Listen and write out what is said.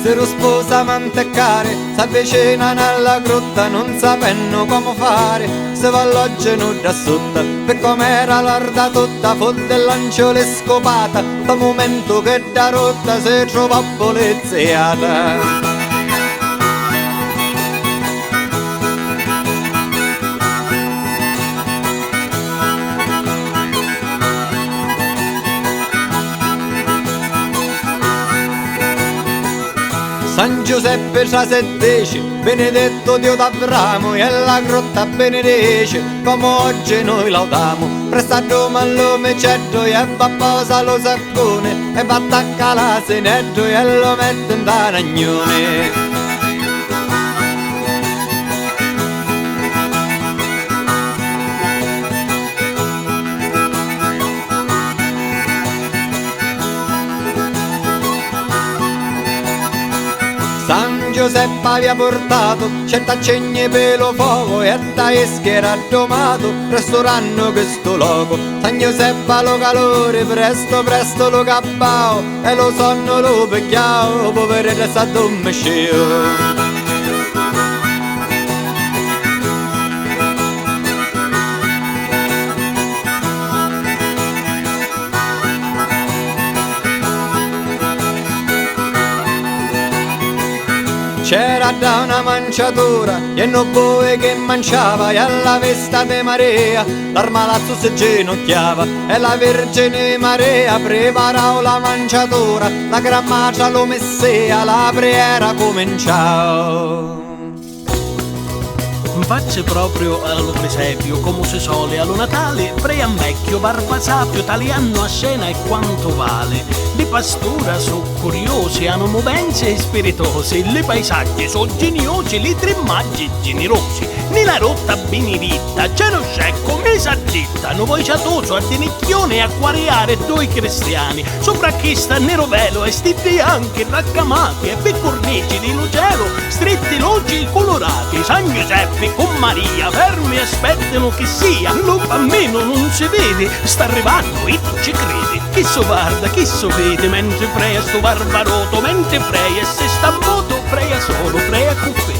si risposa a manteccare, s'avvicinano alla grotta non sapendo come fare, si valloggiano da sotto, per com'era l'orda tutta, fotte e lanciò le scopata, da momento che da rotta si trova poliziata. San Giuseppe tra se dice, benedetto Dio d'Abramo, e la grotta benedice, come oggi noi laudiamo. Presta Roma all'uomo cedro, e va a posa lo saccone, e va attacca l'asinetto, e lo mette in taragnone. San Giuseppe aveva portato 100 cenni per lo fuoco e da eschera domato restauranno questo loco. San Giuseppe lo calore presto presto lo cappao e lo sonno lo picchiao, poverello è stato un mesceo. C'era da una manciatura e non boe che manciava e alla vesta de Maria l'armalazzo si ginocchiava e la Vergine Maria preparò la manciatura, la gran macia lo messea, la preghiera cominciò. Facce proprio allo presepio, come si sole allo Natale, prea vecchio, barba sapio, taliano a scena e quanto vale. Le pastura sono curiosi, hanno movenze spiritose, le paesaggi sono geniosi, le tre maggi generosi. Nella rotta beneditta c'è lo scecco, mesa zitta, non vuoi ciatoso a denicchione a quariare due cristiani. Sopra chi sta nero velo e sti bianchi raccamati e piccornici di lucero, stretti logi colorati, San Giuseppe con Maria, fermi aspettano che sia, lo bambino non si vede, sta arrivando e tu ci credi. Chi so guarda, chi so vede, mentre prea sto barbaroto, mentre prea e se sta a moto, prea solo, prea cuffè.